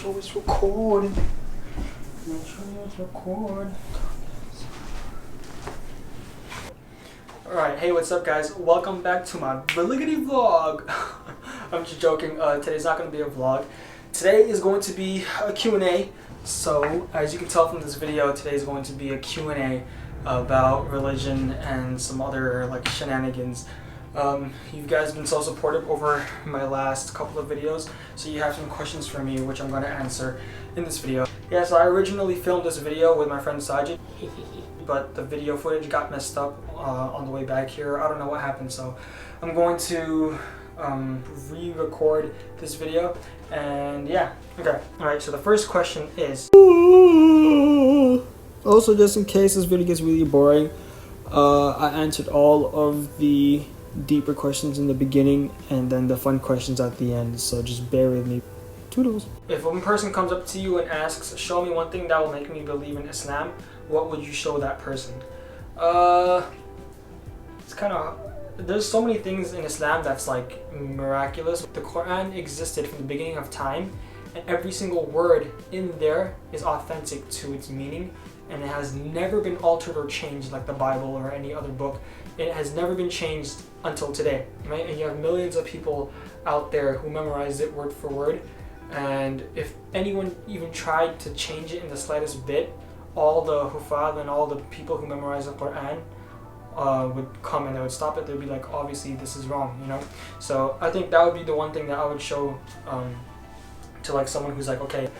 sure it's recording. Make sure it's recording. Alright, hey, what's up guys? Welcome back to my Vliggity vlog. I'm just joking, today's not going to be a vlog. Today is going to be a Q&A. So, as you can tell from this video, today is going to be a Q&A about religion and some other like shenanigans. You guys have been so supportive over my last couple of videos, so you have some questions for me which I'm going to answer in this video. Yeah, so I originally filmed this video with my friend Sajid, but the video footage got messed up on the way back here. I don't know what happened, so I'm going to re-record this video, and yeah, okay. Alright, so the first question is, also just in case this video gets really boring, I answered all of the deeper questions in the beginning and then the fun questions at the end, so just bear with me. Toodles. If one person comes up to you and asks, show me one thing that will make me believe in Islam, what would you show that person? It's kind of, there's so many things in Islam that's like miraculous. The Quran existed from the beginning of time, and every single word in there is authentic to its meaning, and it has never been altered or changed like the Bible or any other book. It has never been changed until today, right? And you have millions of people out there who memorize it word for word, and if anyone even tried to change it in the slightest bit, all the Hufad and all the people who memorize the Quran would come and they would stop it. They'd be like, obviously this is wrong, you know? So I think that would be the one thing that I would show to like someone who's like, okay.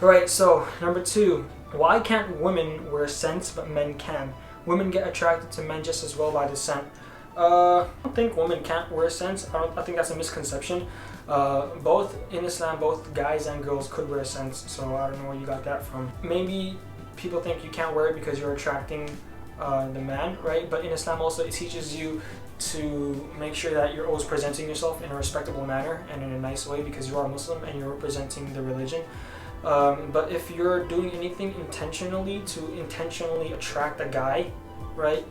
Alright, so number 2, why can't women wear scents but men can? Women get attracted to men just as well by the scent. I don't think women can't wear scents. I think that's a misconception. Both in Islam, both guys and girls could wear scents, so I don't know where you got that from. Maybe people think you can't wear it because you're attracting the man, right? But in Islam also it teaches you to make sure that you're always presenting yourself in a respectable manner and in a nice way because you are Muslim and you're representing the religion. But if you're doing anything intentionally to intentionally attract a guy, right,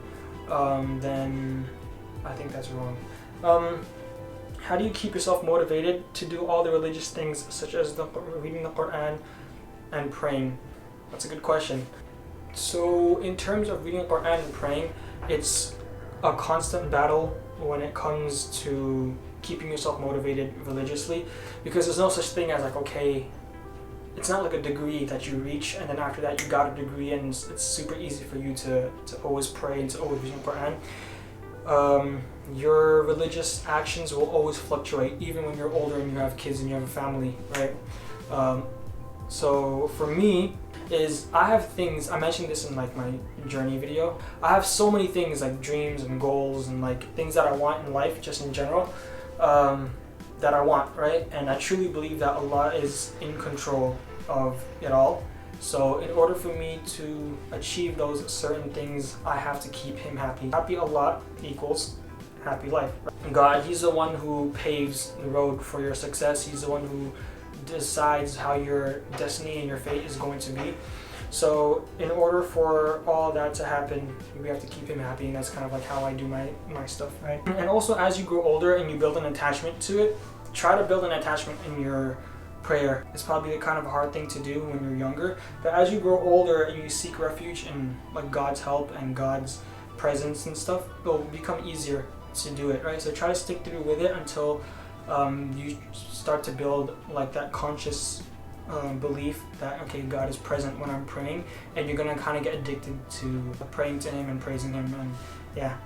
then I think that's wrong. How do you keep yourself motivated to do all the religious things such as reading the Quran and praying? That's a good question. So in terms of reading the Quran and praying, it's a constant battle when it comes to keeping yourself motivated religiously, because there's no such thing as like, okay, it's not like a degree that you reach and then after that you got a degree and it's super easy for you to always pray and to always read the Quran. Your religious actions will always fluctuate even when you're older and you have kids and you have a family, right? So for me is I have things, I mentioned this in like my journey video, I have so many things like dreams and goals and like things that I want in life just in general, that I want, right? And I truly believe that Allah is in control of it all. So in order for me to achieve those certain things, I have to keep Him happy. Happy Allah equals happy life. God, He's the one who paves the road for your success. He's the one who decides how your destiny and your fate is going to be. So in order for all that to happen, we have to keep Him happy, and that's kind of like how I do my stuff, right? And also as you grow older and you build an attachment to it, try to build an attachment in your prayer. It's probably kind of a hard thing to do when you're younger, but as you grow older and you seek refuge in like God's help and God's presence and stuff, it'll become easier to do it, right? So try to stick through with it until you start to build like that conscious belief that, okay, God is present when I'm praying, and you're gonna kind of get addicted to praying to Him and praising Him. And yeah.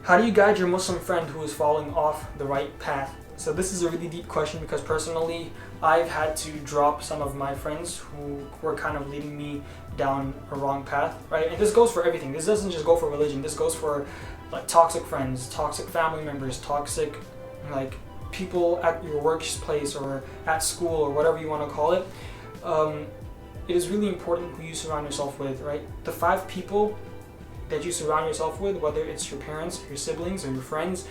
How do you guide your Muslim friend who is falling off the right path? So this is a really deep question because personally I've had to drop some of my friends who were kind of leading me down a wrong path, right? And this goes for everything. This doesn't just go for religion. This goes for like toxic friends, toxic family members, toxic like people at your workplace or at school or whatever you want to call it. It is really important who you surround yourself with, right? The 5 people that you surround yourself with, whether it's your parents, your siblings, or your friends,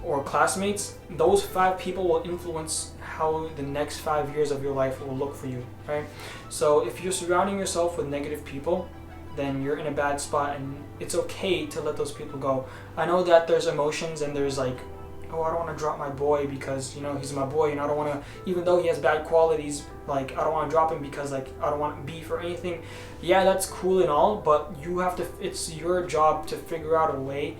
or classmates, those 5 people will influence how the next 5 years of your life will look for you, right? So if you're surrounding yourself with negative people, then you're in a bad spot, and it's okay to let those people go. I know that there's emotions and there's like oh, I don't want to drop my boy because, you know, he's my boy, and I don't want to, even though he has bad qualities, like, I don't want to drop him because, like, I don't want beef or anything. Yeah, that's cool and all, but you have to, it's your job to figure out a way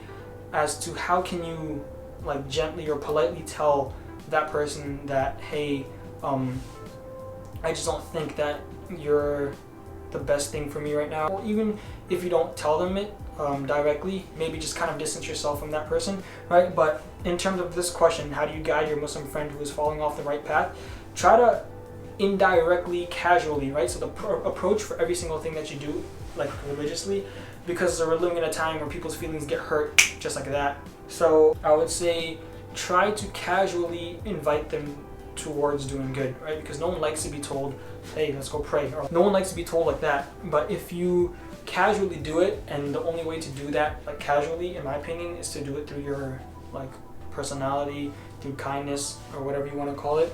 as to how can you, like, gently or politely tell that person that, hey, I just don't think that you're the best thing for me right now. Or even if you don't tell them it directly, maybe just kind of distance yourself from that person, right? But in terms of this question, how do you guide your Muslim friend who is falling off the right path? Try to indirectly, casually, right? So the approach for every single thing that you do, like religiously, because we're living in a time where people's feelings get hurt just like that. So I would say try to casually invite them towards doing good, right? Because no one likes to be told, hey, let's go pray. Or no one likes to be told like that. But if you casually do it, and the only way to do that, like casually, in my opinion, is to do it through your like personality, through kindness, or whatever you want to call it.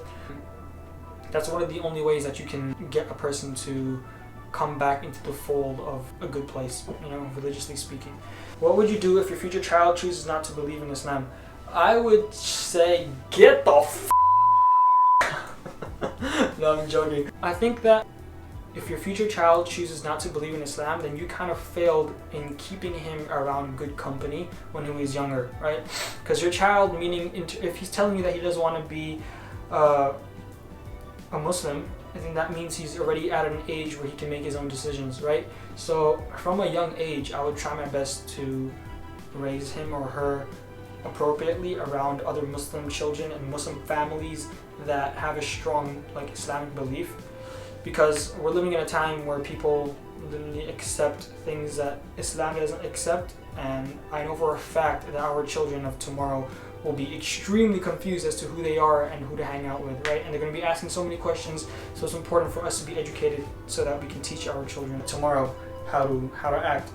That's one of the only ways that you can get a person to come back into the fold of a good place, you know, religiously speaking. What would you do if your future child chooses not to believe in Islam? I would say, get the No, I'm joking. I think that if your future child chooses not to believe in Islam, then you kind of failed in keeping him around good company when he was younger, right? Because your child, meaning if he's telling you that he doesn't want to be a Muslim, I think that means he's already at an age where he can make his own decisions, right? So from a young age, I would try my best to raise him or her appropriately around other Muslim children and Muslim families that have a strong like Islamic belief, because we're living in a time where people literally accept things that Islam doesn't accept, and I know for a fact that our children of tomorrow will be extremely confused as to who they are and who to hang out with, right? And they're going to be asking so many questions, so it's important for us to be educated so that we can teach our children tomorrow how to act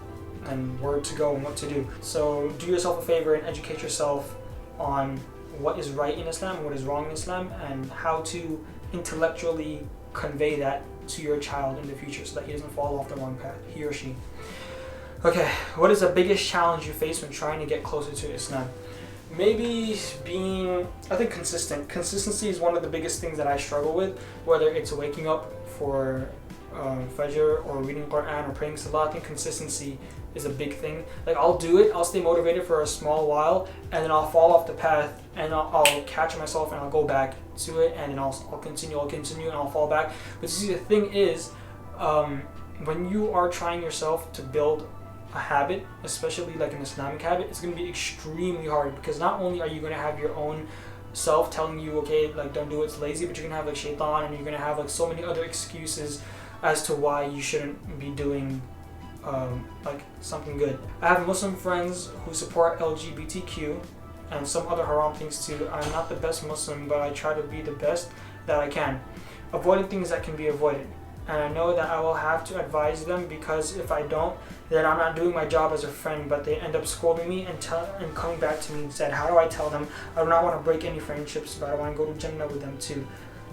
and where to go and what to do. So do yourself a favor and educate yourself on what is right in Islam and what is wrong in Islam, and how to intellectually convey that to your child in the future so that he doesn't fall off the wrong path, he or she. Okay, what is the biggest challenge you face when trying to get closer to Islam? Maybe being, I think, consistent. Consistency is one of the biggest things that I struggle with, whether it's waking up for Fajr or reading Quran or praying Salah. I think consistency is a big thing. Like, I'll do it, I'll stay motivated for a small while, and then I'll fall off the path, and I'll catch myself and I'll go back to it, and then I'll continue, and I'll fall back. But see, the thing is, when you are trying yourself to build a habit, especially like an Islamic habit, it's going to be extremely hard, because not only are you going to have your own self telling you, okay, like, don't do it, it's lazy, but you're going to have like shaitan, and you're going to have like so many other excuses as to why you shouldn't be doing like something good. I have Muslim friends who support LGBTQ and some other haram things too. I'm not the best Muslim, but I try to be the best that I can, avoiding things that can be avoided. And I know that I will have to advise them, because if I don't, then I'm not doing my job as a friend, but they end up scolding me and coming back to me and said, how do I tell them? I do not want to break any friendships, but I want to go to Jannah with them too.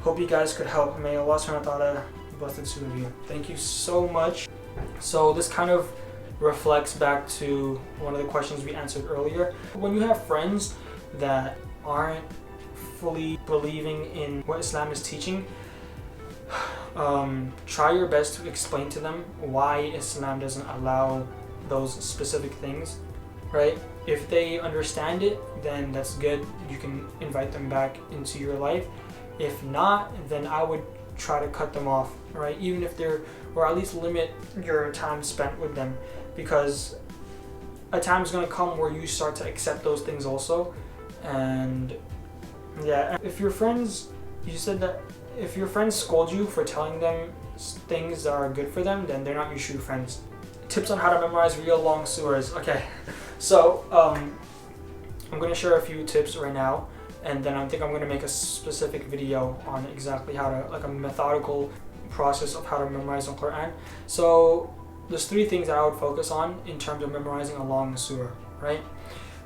Hope you guys could help. May Allah subhanahu wa ta'ala bless the two of you. Thank you so much. So this kind of reflects back to one of the questions we answered earlier. When you have friends that aren't fully believing in what Islam is teaching, try your best to explain to them why Islam doesn't allow those specific things, right? If they understand it, then that's good. You can invite them back into your life. If not, then I would try to cut them off, right? Even if they're, or at least limit your time spent with them, because a time is going to come where you start to accept those things also. And yeah, if your friends, you said that if your friends scold you for telling them things that are good for them, then they're not your true friends. Tips on how to memorize real long surahs. Okay, so I'm going to share a few tips right now, and then I think I'm going to make a specific video on exactly how to, like a methodical process of how to memorize the Quran. So there's three things that I would focus on in terms of memorizing a long surah, right?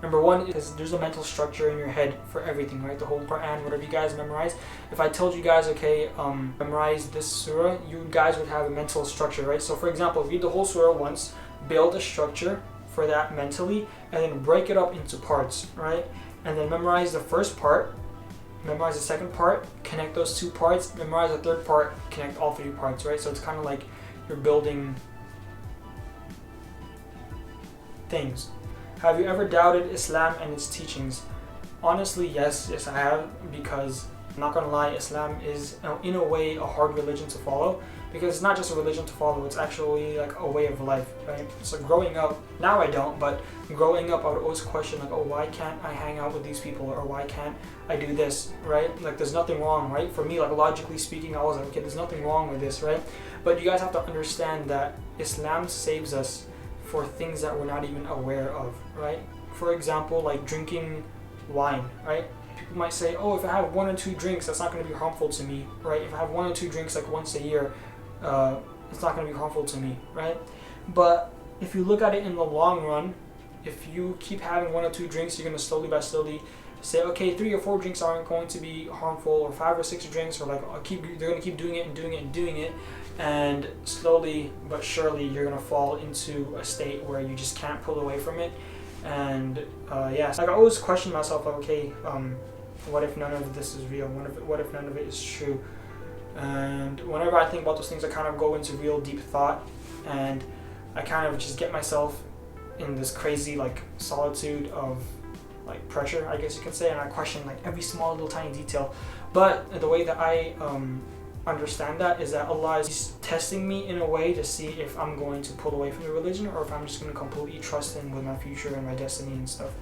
Number one is there's a mental structure in your head for everything, right? The whole Quran, whatever you guys memorize. If I told you guys, okay, memorize this surah, you guys would have a mental structure, right? So for example, read the whole surah once, build a structure for that mentally, and then break it up into parts, right? and then memorize the first part, memorize the second part, connect those two parts, memorize the third part, connect all three parts, right? So it's kind of like you're building things. Have you ever doubted Islam and its teachings? Honestly, yes I have, because I'm not gonna lie, Islam is in a way a hard religion to follow, because it's not just a religion to follow, it's actually like a way of life, right? So growing up, now I don't, but growing up I would always question like, oh, why can't I hang out with these people, or why can't I do this, right? Like there's nothing wrong, right? For me, like logically speaking, I was like, okay, there's nothing wrong with this, right? But you guys have to understand that Islam saves us for things that we're not even aware of, right? For example, like drinking wine, right? People might say, oh, if I have 1 or 2 drinks, that's not going to be harmful to me, right? If I have 1 or 2 drinks like once a year, it's not going to be harmful to me, right? But if you look at it in the long run, if you keep having 1 or 2 drinks, you're going to slowly by slowly say, okay, 3 or 4 drinks aren't going to be harmful, or 5 or 6 drinks, or like they're going to keep doing it and doing it and doing it, and slowly but surely you're going to fall into a state where you just can't pull away from it. And yeah, so like I always question myself, like, okay, what if none of this is real? What if none of it is true? And whenever I think about those things, I kind of go into real deep thought, and I kind of just get myself in this crazy like solitude of like pressure, I guess you could say, and I question like every small little tiny detail. But the way that I understand that is that Allah is testing me in a way to see if I'm going to pull away from the religion, or if I'm just going to completely trust Him with my future and my destiny and stuff.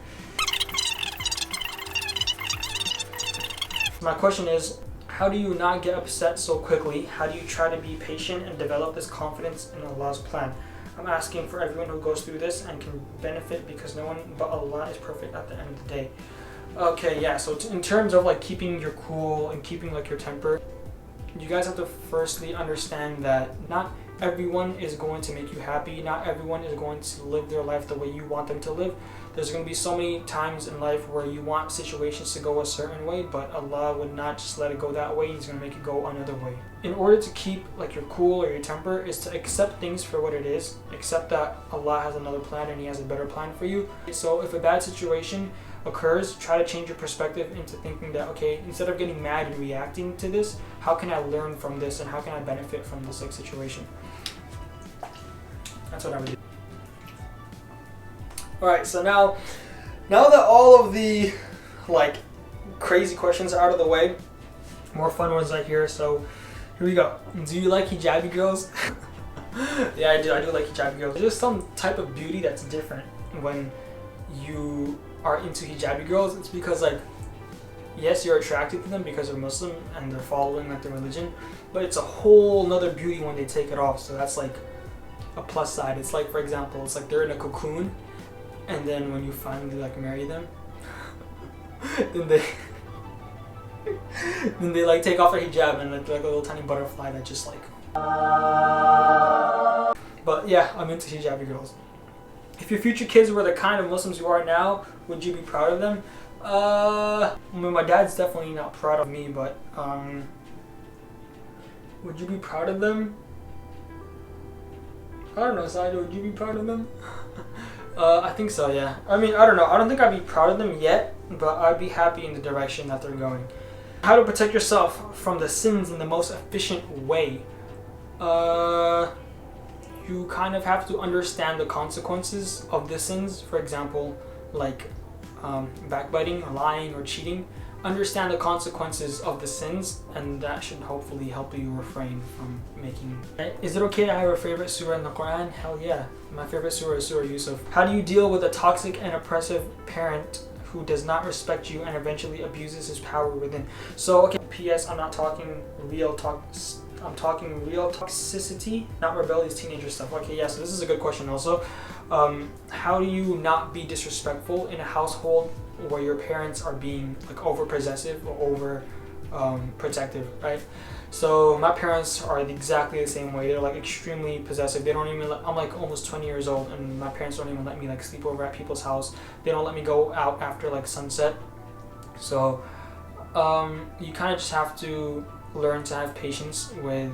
My question is, how do you not get upset so quickly? How do you try to be patient and develop this confidence in Allah's plan? I'm asking for everyone who goes through this and can benefit, because no one but Allah is perfect at the end of the day. Okay, yeah, so in terms of like keeping your cool and keeping like your temper, you guys have to firstly understand that not everyone is going to make you happy. Not everyone is going to live their life the way you want them to live. There's going to be so many times in life where you want situations to go a certain way, but Allah would not just let it go that way. He's going to make it go another way. In order to keep like your cool or your temper is to accept things for what it is. Accept that Allah has another plan and He has a better plan for you. So if a bad situation occurs, try to change your perspective into thinking that, okay, instead of getting mad and reacting to this, how can I learn from this and how can I benefit from this like situation? That's what I would do. Alright, so now that all of the like crazy questions are out of the way, more fun ones right here. So here we go. Do you like hijabi girls? Yeah, I do like hijabi girls. There's some type of beauty that's different when you are into hijabi girls. It's because like, yes, you're attracted to them because they're Muslim and they're following like their religion, but it's a whole nother beauty when they take it off. So that's like a plus side. It's like, for example, it's like they're in a cocoon, and then when you finally like marry them, then they like take off their hijab and like a little tiny butterfly that just like. But yeah, I'm into hijabi girls. If your future kids were the kind of Muslims you are now, would you be proud of them? I mean, my dad's definitely not proud of me, but would you be proud of them? I don't know, Saido, would you be proud of them? I think so, yeah. I mean, I don't know. I don't think I'd be proud of them yet, but I'd be happy in the direction that they're going. How to protect yourself from the sins in the most efficient way? You kind of have to understand the consequences of the sins. For example, like backbiting or lying or cheating. Understand the consequences of the sins, and that should hopefully help you refrain from making. Is it okay to have a favorite surah in the Quran? Hell yeah. My favorite surah is Surah Yusuf. How do you deal with a toxic and oppressive parent who does not respect you and eventually abuses his power within? So, okay, P.S. I'm not talking real talk. I'm talking real toxicity, not rebellious teenager stuff. Okay, yeah, so this is a good question also. How do you not be disrespectful in a household where your parents are being like over possessive or over protective, right? So my parents are exactly the same way. They're like extremely possessive. They don't even I'm like almost 20 years old, and my parents don't even let me like sleep over at people's house. They don't let me go out after like sunset. So you kind of just have to learn to have patience with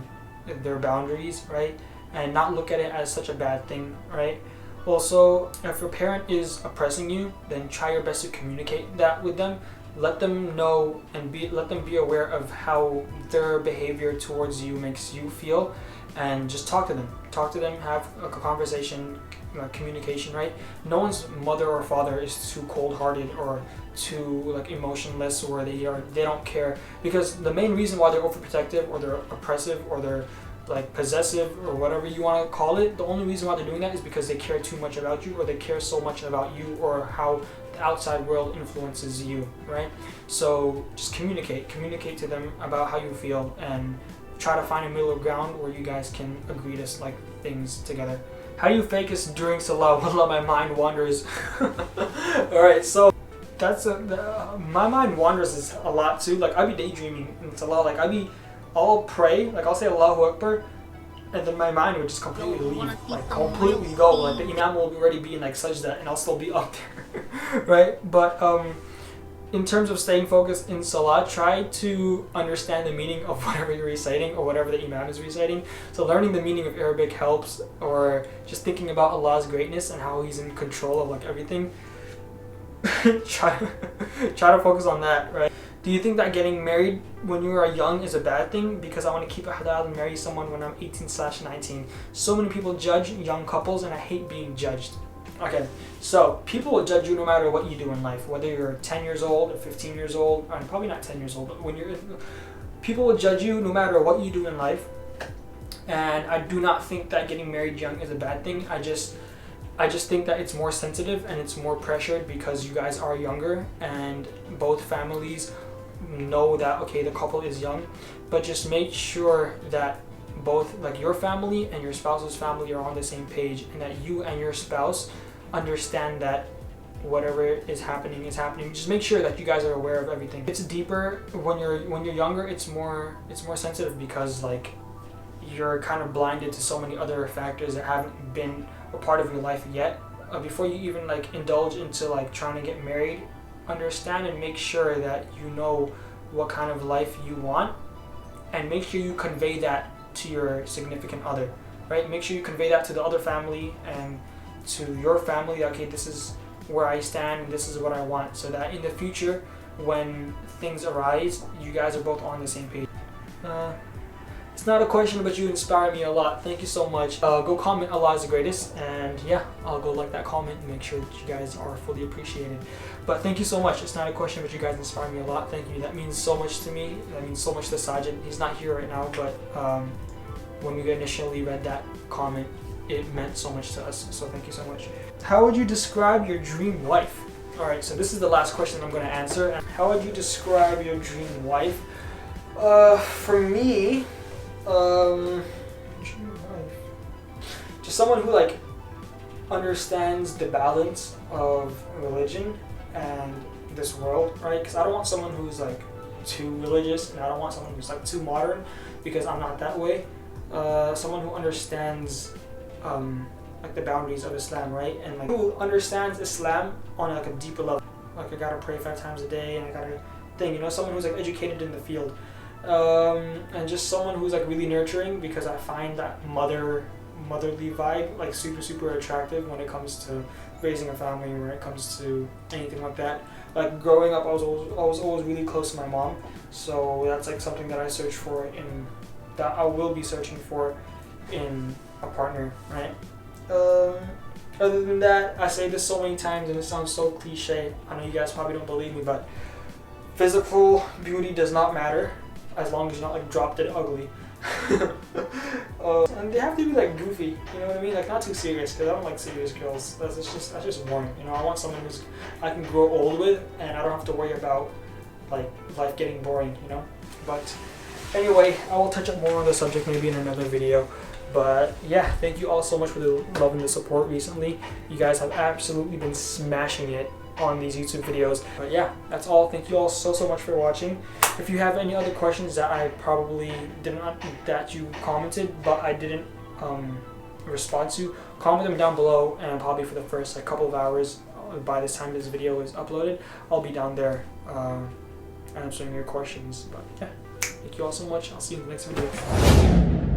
their boundaries, right? And not look at it as such a bad thing, right? Also, if your parent is oppressing you, then try your best to communicate that with them. Let them know and let them be aware of how their behavior towards you makes you feel, and just talk to them. Talk to them, have a conversation, communication, right? No one's mother or father is too cold-hearted or too like emotionless, or they don't care, because the main reason why they're overprotective or they're oppressive or they're like possessive or whatever you want to call it, the only reason why they're doing that is because they care too much about you, or they care so much about you or how the outside world influences you, right? So just communicate to them about how you feel, and try to find a middle ground where you guys can agree to like things together. How do you focus during Salah? Wallah, my mind wanders. Alright, so that's my mind wanders is a lot too. Like I'll be daydreaming in Salah, like I'll pray, like I'll say Allahu Akbar, and then my mind would just completely leave, like completely go. Like the Imam will already be in like sajda and I'll still be up there, right? But in terms of staying focused in Salah, try to understand the meaning of whatever you're reciting or whatever the Imam is reciting. So learning the meaning of Arabic helps, or just thinking about Allah's greatness and how He's in control of like everything. try to focus on that, right? Do you think that getting married when you are young is a bad thing? Because I want to keep it halal and marry someone when I'm 18/19. So many people judge young couples and I hate being judged. Okay, so people will judge you no matter what you do in life, whether you're 10 years old or 15 years old, or probably not 10 years old, but people will judge you no matter what you do in life. And I do not think that getting married young is a bad thing. I just think that it's more sensitive and it's more pressured because you guys are younger and both families know that, okay, the couple is young, but just make sure that both like your family and your spouse's family are on the same page, and that you and your spouse understand that whatever is happening is happening. Just make sure that you guys are aware of everything. It's deeper when you're younger. It's more sensitive because like you're kind of blinded to so many other factors that haven't been a part of your life yet. Before you even like indulge into like trying to get married, understand and make sure that you know what kind of life you want, and make sure you convey that to your significant other, right? Make sure you convey that to the other family and to your family. Okay, this is where I stand, this is what I want, so that in the future when things arise, you guys are both on the same page. It's not a question, but you inspire me a lot. Thank you so much. Go comment Allah is the greatest, and yeah, I'll go like that comment and make sure that you guys are fully appreciated. But thank you so much. It's not a question, but you guys inspire me a lot. Thank you. That means so much to me. That means so much to Sajid. He's not here right now, but when we initially read that comment, it meant so much to us. So thank you so much. How would you describe your dream wife? Alright, so this is the last question I'm going to answer. How would you describe your dream wife? For me, just someone who like understands the balance of religion and this world, right? Because I don't want someone who's like too religious, and I don't want someone who's like too modern, because I'm not that way. Someone who understands like the boundaries of Islam, right? And like who understands Islam on like a deeper level. Like I gotta pray 5 times a day, and I gotta thing, you know, someone who's like educated in the field. And just someone who's like really nurturing, because I find that motherly vibe like super attractive when it comes to raising a family, when it comes to anything like that. Like growing up, I was always really close to my mom, so that's like something that I search for in that I will be searching for in a partner, right? Other than that, I say this so many times and it sounds so cliche. I know you guys probably don't believe me, but physical beauty does not matter as long as you're not like drop dead ugly. And they have to be like goofy, you know what I mean? Like not too serious, because I don't like serious girls. That's just boring, you know. I want someone who's I can grow old with, and I don't have to worry about like life getting boring, you know. But anyway, I will touch up more on the subject maybe in another video. But yeah, thank you all so much for the love and the support recently. You guys have absolutely been smashing it on these YouTube videos. But yeah, that's all. Thank you all so much for watching. If you have any other questions that I probably that you commented but I didn't respond to, comment them down below, and probably for the first like couple of hours by this time this video is uploaded, I'll be down there answering your questions. But yeah, thank you all so much. I'll see you in the next video.